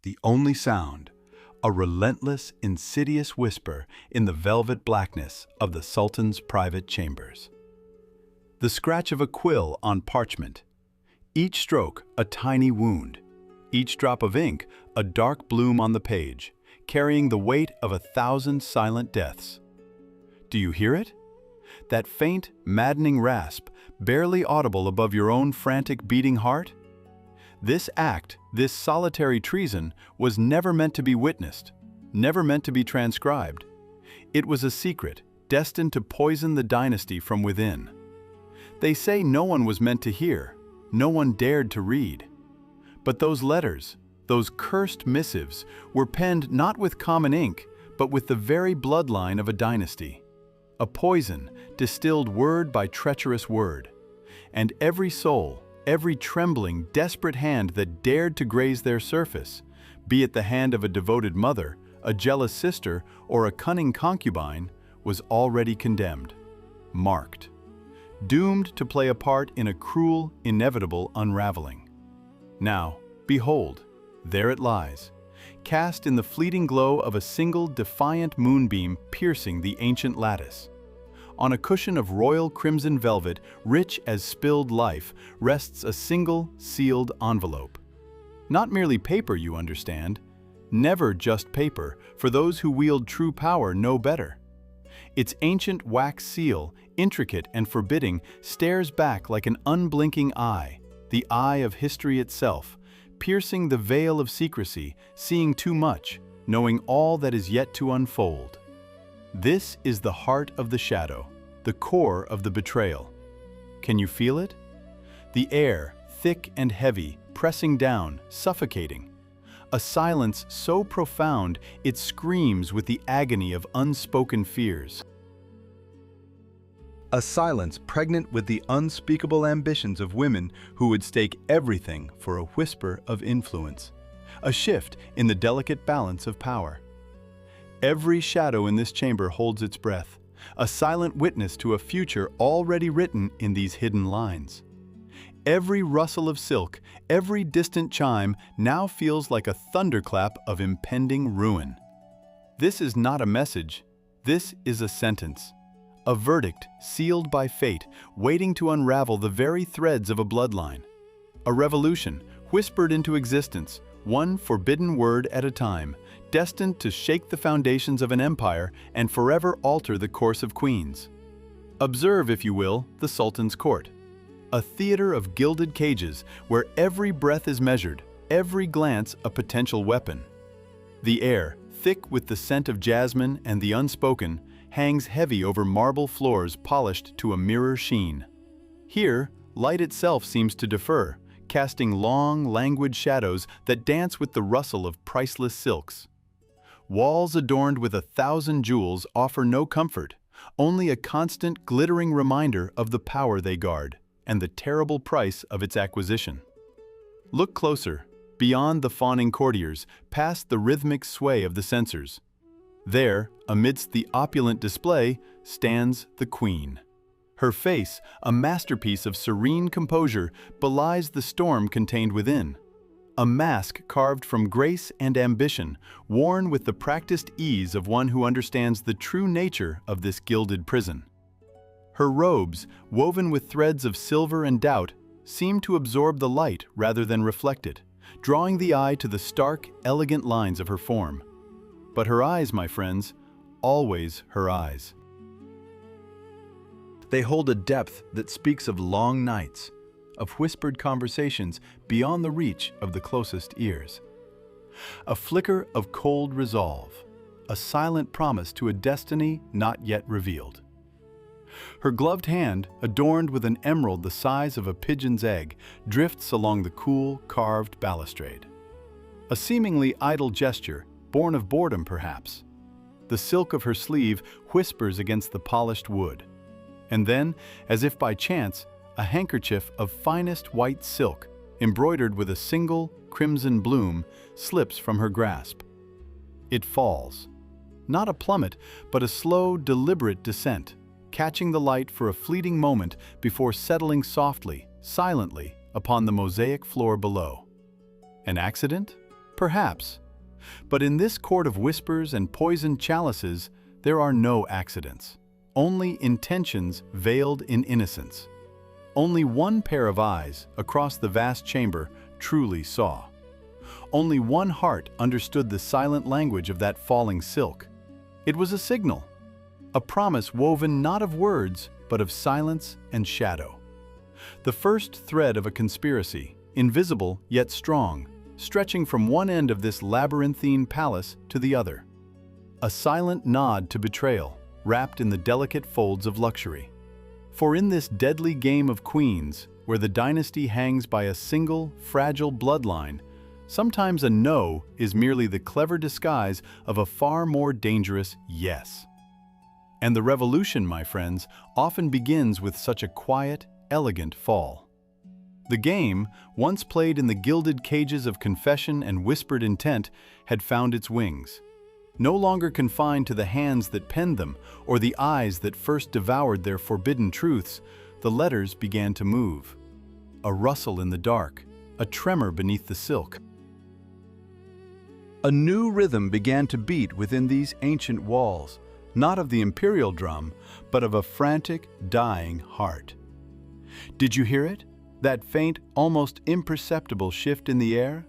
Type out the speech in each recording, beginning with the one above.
The only sound, a relentless, insidious whisper in the velvet blackness of the Sultan's private chambers. The scratch of a quill on parchment, each stroke a tiny wound, each drop of ink a dark bloom on the page, carrying the weight of 1,000 silent deaths. Do you hear it? That faint, maddening rasp, barely audible above your own frantic beating heart? This act, this solitary treason, was never meant to be witnessed, never meant to be transcribed. It was a secret, destined to poison the dynasty from within. They say no one was meant to hear, no one dared to read. But those letters, those cursed missives, were penned not with common ink, but with the very bloodline of a dynasty. A poison, distilled word by treacherous word. And every soul, every trembling, desperate hand that dared to graze their surface, be it the hand of a devoted mother, a jealous sister, or a cunning concubine, was already condemned, marked, doomed to play a part in a cruel, inevitable unraveling. Now, behold, there it lies, cast in the fleeting glow of a single defiant moonbeam piercing the ancient lattice. On a cushion of royal crimson velvet, rich as spilled life, rests a single, sealed envelope. Not merely paper, you understand. Never just paper, for those who wield true power know better. Its ancient wax seal, intricate and forbidding, stares back like an unblinking eye, the eye of history itself, piercing the veil of secrecy, seeing too much, knowing all that is yet to unfold. This is the heart of the shadow, the core of the betrayal. Can you feel it? The air, thick and heavy, pressing down, suffocating. A silence so profound it screams with the agony of unspoken fears. A silence pregnant with the unspeakable ambitions of women who would stake everything for a whisper of influence. A shift in the delicate balance of power. Every shadow in this chamber holds its breath, a silent witness to a future already written in these hidden lines. Every rustle of silk, every distant chime now feels like a thunderclap of impending ruin. This is not a message, this is a sentence. A verdict sealed by fate, waiting to unravel the very threads of a bloodline. A revolution whispered into existence, one forbidden word at a time, destined to shake the foundations of an empire and forever alter the course of queens. Observe, if you will, the Sultan's court. A theater of gilded cages where every breath is measured, every glance a potential weapon. The air, thick with the scent of jasmine and the unspoken, hangs heavy over marble floors polished to a mirror sheen. Here, light itself seems to defer, casting long, languid shadows that dance with the rustle of priceless silks. Walls adorned with 1,000 jewels offer no comfort, only a constant, glittering reminder of the power they guard and the terrible price of its acquisition. Look closer, beyond the fawning courtiers, past the rhythmic sway of the censers. There, amidst the opulent display, stands the queen. Her face, a masterpiece of serene composure, belies the storm contained within. A mask carved from grace and ambition, worn with the practiced ease of one who understands the true nature of this gilded prison. Her robes, woven with threads of silver and doubt, seem to absorb the light rather than reflect it, drawing the eye to the stark, elegant lines of her form. But her eyes, my friends, always her eyes. They hold a depth that speaks of long nights, of whispered conversations beyond the reach of the closest ears. A flicker of cold resolve, a silent promise to a destiny not yet revealed. Her gloved hand, adorned with an emerald the size of a pigeon's egg, drifts along the cool, carved balustrade. A seemingly idle gesture, born of boredom perhaps. The silk of her sleeve whispers against the polished wood. And then, as if by chance, a handkerchief of finest white silk, embroidered with a single crimson bloom, slips from her grasp. It falls. Not a plummet, but a slow, deliberate descent, catching the light for a fleeting moment before settling softly, silently, upon the mosaic floor below. An accident? Perhaps. But in this court of whispers and poisoned chalices, there are no accidents. Only intentions veiled in innocence. Only one pair of eyes across the vast chamber truly saw. Only one heart understood the silent language of that falling silk. It was a signal, a promise woven not of words, but of silence and shadow. The first thread of a conspiracy, invisible yet strong, stretching from one end of this labyrinthine palace to the other. A silent nod to betrayal, wrapped in the delicate folds of luxury. For in this deadly game of queens, where the dynasty hangs by a single, fragile bloodline, sometimes a no is merely the clever disguise of a far more dangerous yes. And the revolution, my friends, often begins with such a quiet, elegant fall. The game, once played in the gilded cages of confession and whispered intent, had found its wings. No longer confined to the hands that penned them or the eyes that first devoured their forbidden truths, the letters began to move. A rustle in the dark, a tremor beneath the silk. A new rhythm began to beat within these ancient walls, not of the imperial drum, but of a frantic, dying heart. Did you hear it? That faint, almost imperceptible shift in the air?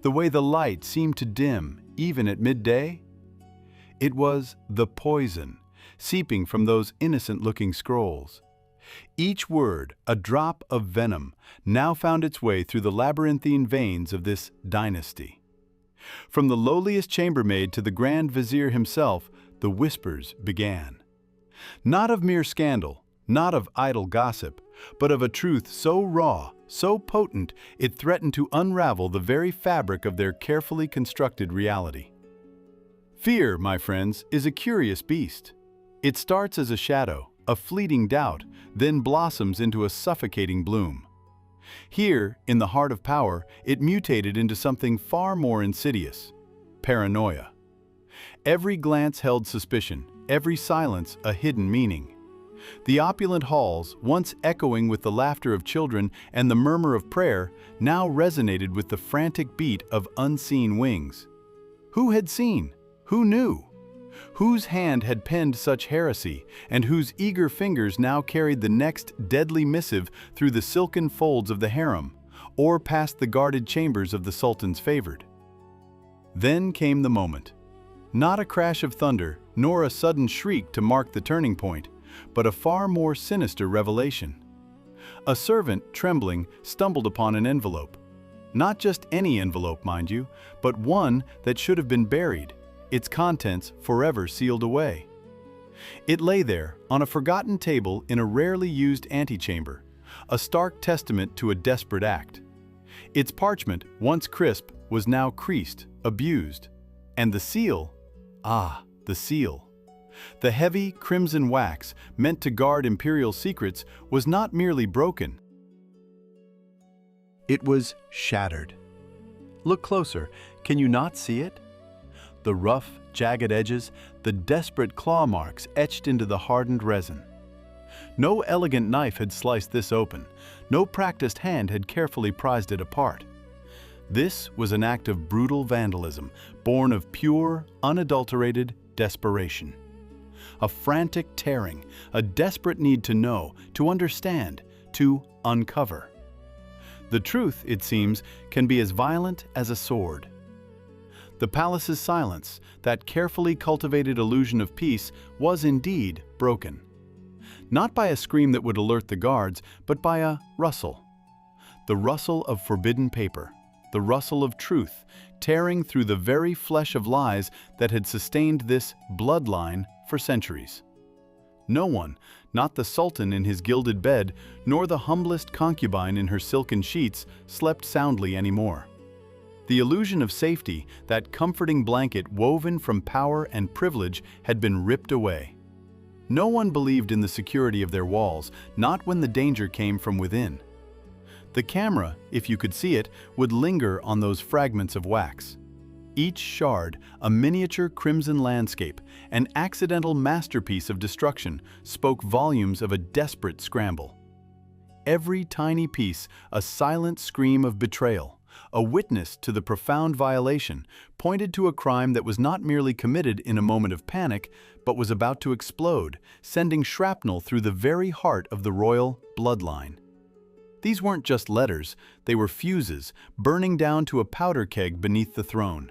The way the light seemed to dim, even at midday? It was the poison, seeping from those innocent-looking scrolls. Each word, a drop of venom, now found its way through the labyrinthine veins of this dynasty. From the lowliest chambermaid to the Grand Vizier himself, the whispers began. Not of mere scandal, not of idle gossip, but of a truth so raw, so potent, it threatened to unravel the very fabric of their carefully constructed reality. Fear, my friends, is a curious beast. It starts as a shadow, a fleeting doubt, then blossoms into a suffocating bloom. Here, in the heart of power, it mutated into something far more insidious: paranoia. Every glance held suspicion, every silence a hidden meaning. The opulent halls, once echoing with the laughter of children and the murmur of prayer, now resonated with the frantic beat of unseen wings. Who had seen? Who knew? Whose hand had penned such heresy, and whose eager fingers now carried the next deadly missive through the silken folds of the harem, or past the guarded chambers of the Sultan's favored? Then came the moment. Not a crash of thunder, nor a sudden shriek to mark the turning point, but a far more sinister revelation. A servant, trembling, stumbled upon an envelope. Not just any envelope, mind you, but one that should have been buried, its contents forever sealed away. It lay there, on a forgotten table in a rarely used antechamber, a stark testament to a desperate act. Its parchment, once crisp, was now creased, abused. And the seal? Ah, the seal. The heavy, crimson wax, meant to guard imperial secrets, was not merely broken. It was shattered. Look closer. Can you not see it? The rough, jagged edges, the desperate claw marks etched into the hardened resin. No elegant knife had sliced this open. No practiced hand had carefully prized it apart. This was an act of brutal vandalism, born of pure, unadulterated desperation. A frantic tearing, a desperate need to know, to understand, to uncover. The truth, it seems, can be as violent as a sword. The palace's silence, that carefully cultivated illusion of peace, was indeed broken. Not by a scream that would alert the guards, but by a rustle. The rustle of forbidden paper, the rustle of truth, tearing through the very flesh of lies that had sustained this bloodline for centuries. No one, not the Sultan in his gilded bed, nor the humblest concubine in her silken sheets, slept soundly anymore. The illusion of safety, that comforting blanket woven from power and privilege, had been ripped away. No one believed in the security of their walls, not when the danger came from within. The camera, if you could see it, would linger on those fragments of wax. Each shard, a miniature crimson landscape, an accidental masterpiece of destruction, spoke volumes of a desperate scramble. Every tiny piece, a silent scream of betrayal, a witness to the profound violation, pointed to a crime that was not merely committed in a moment of panic, but was about to explode, sending shrapnel through the very heart of the royal bloodline. These weren't just letters, they were fuses, burning down to a powder keg beneath the throne.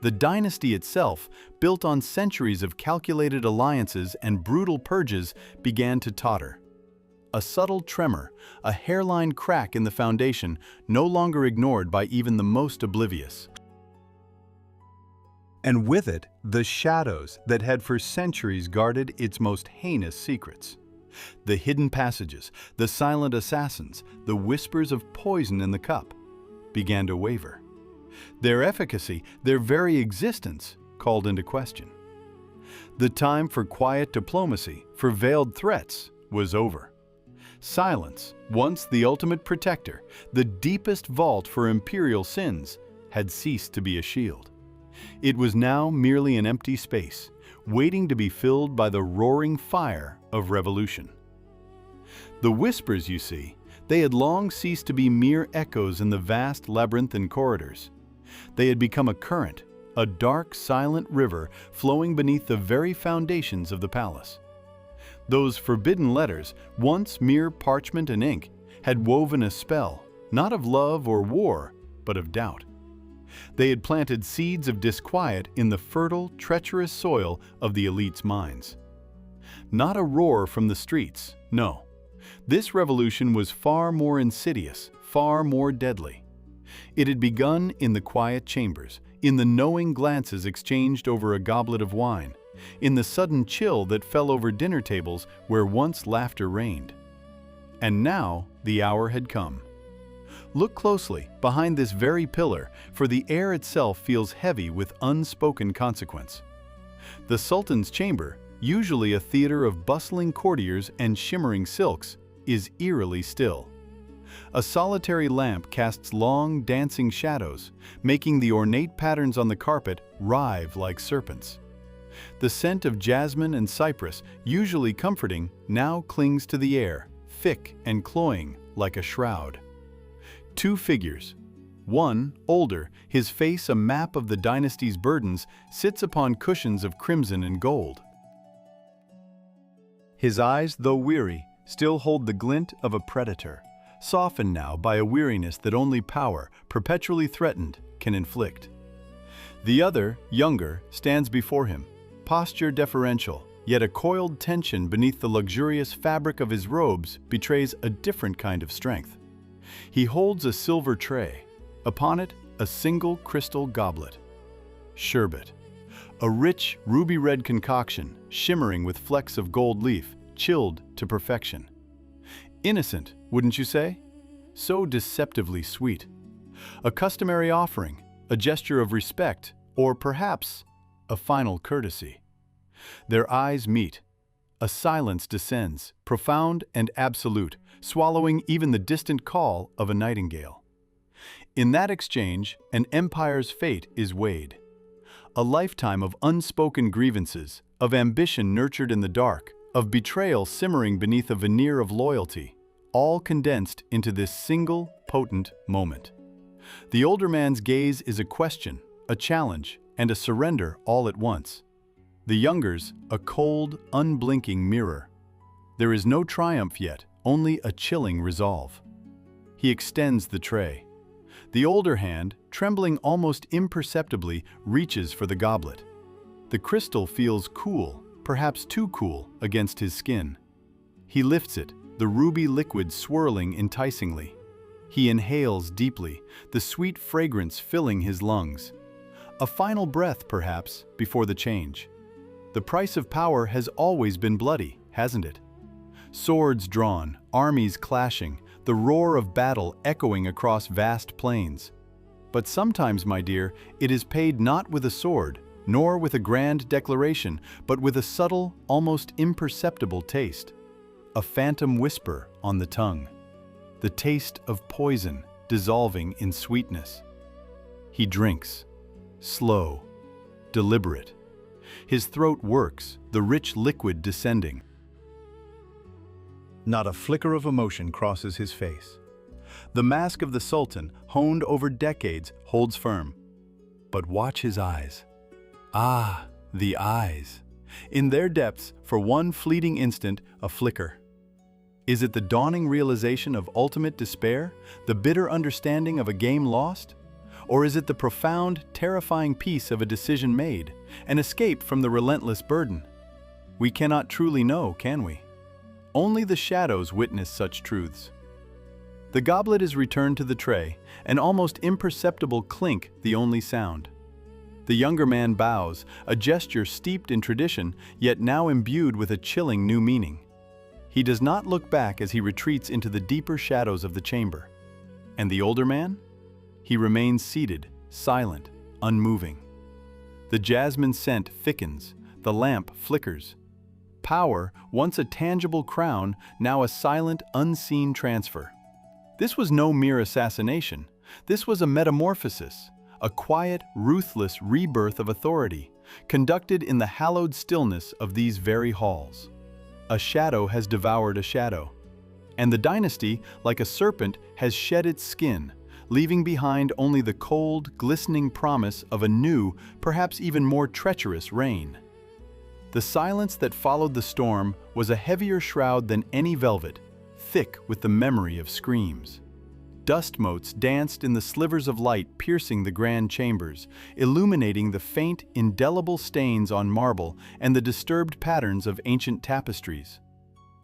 The dynasty itself, built on centuries of calculated alliances and brutal purges, began to totter. A subtle tremor, a hairline crack in the foundation, no longer ignored by even the most oblivious. And with it, the shadows that had for centuries guarded its most heinous secrets. The hidden passages, the silent assassins, the whispers of poison in the cup, began to waver. Their efficacy, their very existence, called into question. The time for quiet diplomacy, for veiled threats, was over. Silence, once the ultimate protector, the deepest vault for imperial sins, had ceased to be a shield. It was now merely an empty space, waiting to be filled by the roaring fire of revolution. The whispers, you see, they had long ceased to be mere echoes in the vast labyrinthine corridors. They had become a current, a dark, silent river flowing beneath the very foundations of the palace. Those forbidden letters, once mere parchment and ink, had woven a spell, not of love or war, but of doubt. They had planted seeds of disquiet in the fertile, treacherous soil of the elite's minds. Not a roar from the streets, no. This revolution was far more insidious, far more deadly. It had begun in the quiet chambers, in the knowing glances exchanged over a goblet of wine, in the sudden chill that fell over dinner tables where once laughter reigned. And now the hour had come. Look closely behind this very pillar, for the air itself feels heavy with unspoken consequence. The Sultan's chamber, usually a theater of bustling courtiers and shimmering silks, is eerily still. A solitary lamp casts long, dancing shadows, making the ornate patterns on the carpet writhe like serpents. The scent of jasmine and cypress, usually comforting, now clings to the air, thick and cloying like a shroud. Two figures. One, older, his face a map of the dynasty's burdens, sits upon cushions of crimson and gold. His eyes, though weary, still hold the glint of a predator, softened now by a weariness that only power, perpetually threatened, can inflict. The other, younger, stands before him, posture deferential, yet a coiled tension beneath the luxurious fabric of his robes betrays a different kind of strength. He holds a silver tray. Upon it, a single crystal goblet. Sherbet. A rich, ruby-red concoction, shimmering with flecks of gold leaf, chilled to perfection. Innocent, wouldn't you say? So deceptively sweet. A customary offering, a gesture of respect, or perhaps a final courtesy. Their eyes meet. A silence descends, profound and absolute, swallowing even the distant call of a nightingale. In that exchange, an empire's fate is weighed. A lifetime of unspoken grievances, of ambition nurtured in the dark, of betrayal simmering beneath a veneer of loyalty, all condensed into this single, potent moment. The older man's gaze is a question, a challenge, and a surrender all at once. The younger's, a cold, unblinking mirror. There is no triumph yet, only a chilling resolve. He extends the tray. The older hand, trembling almost imperceptibly, reaches for the goblet. The crystal feels cool, perhaps too cool, against his skin. He lifts it, the ruby liquid swirling enticingly. He inhales deeply, the sweet fragrance filling his lungs. A final breath, perhaps, before the change. The price of power has always been bloody, hasn't it? Swords drawn, armies clashing, the roar of battle echoing across vast plains. But sometimes, my dear, it is paid not with a sword, nor with a grand declaration, but with a subtle, almost imperceptible taste. A phantom whisper on the tongue. The taste of poison dissolving in sweetness. He drinks. Slow, deliberate. His throat works, the rich liquid descending. Not a flicker of emotion crosses his face. The mask of the Sultan, honed over decades, holds firm. But watch his eyes. Ah, the eyes. In their depths, for one fleeting instant, a flicker. Is it the dawning realization of ultimate despair, the bitter understanding of a game lost? Or is it the profound, terrifying peace of a decision made, an escape from the relentless burden? We cannot truly know, can we? Only the shadows witness such truths. The goblet is returned to the tray, an almost imperceptible clink the only sound. The younger man bows, a gesture steeped in tradition, yet now imbued with a chilling new meaning. He does not look back as he retreats into the deeper shadows of the chamber. And the older man? He remains seated, silent, unmoving. The jasmine scent thickens, the lamp flickers. Power, once a tangible crown, now a silent, unseen transfer. This was no mere assassination. This was a metamorphosis, a quiet, ruthless rebirth of authority, conducted in the hallowed stillness of these very halls. A shadow has devoured a shadow, and the dynasty, like a serpent, has shed its skin, leaving behind only the cold, glistening promise of a new, perhaps even more treacherous reign. The silence that followed the storm was a heavier shroud than any velvet, thick with the memory of screams. Dust motes danced in the slivers of light piercing the grand chambers, illuminating the faint, indelible stains on marble and the disturbed patterns of ancient tapestries.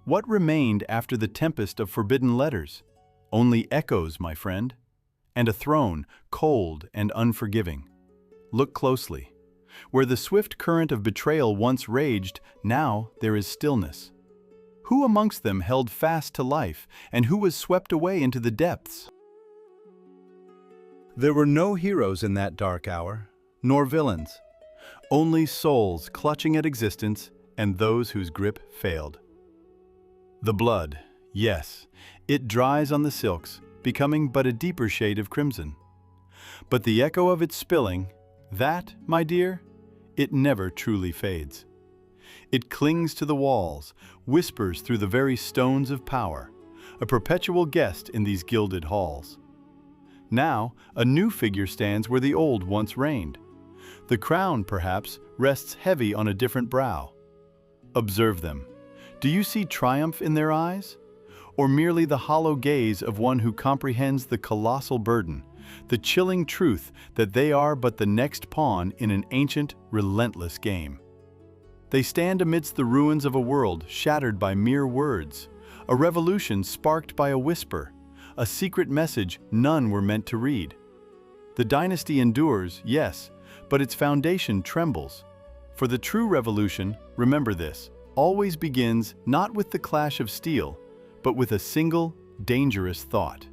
What remained after the tempest of forbidden letters? Only echoes, my friend. And a throne, cold and unforgiving. Look closely. Where the swift current of betrayal once raged, now there is stillness. Who amongst them held fast to life, and who was swept away into the depths? There were no heroes in that dark hour, nor villains. Only souls clutching at existence and those whose grip failed. The blood, yes, it dries on the silks, becoming but a deeper shade of crimson. But the echo of its spilling, that, my dear, it never truly fades. It clings to the walls, whispers through the very stones of power, a perpetual guest in these gilded halls. Now, a new figure stands where the old once reigned. The crown, perhaps, rests heavy on a different brow. Observe them. Do you see triumph in their eyes? Or merely the hollow gaze of one who comprehends the colossal burden, the chilling truth that they are but the next pawn in an ancient, relentless game? They stand amidst the ruins of a world shattered by mere words, a revolution sparked by a whisper, a secret message none were meant to read. The dynasty endures, yes, but its foundation trembles. For the true revolution, remember this, always begins not with the clash of steel, but with a single, dangerous thought.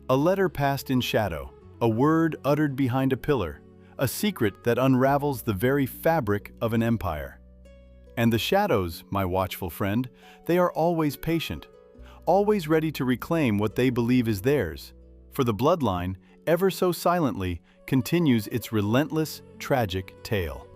A letter passed in shadow, a word uttered behind a pillar, a secret that unravels the very fabric of an empire. And the shadows, my watchful friend, they are always patient, always ready to reclaim what they believe is theirs, for the bloodline, ever so silently, continues its relentless, tragic tale.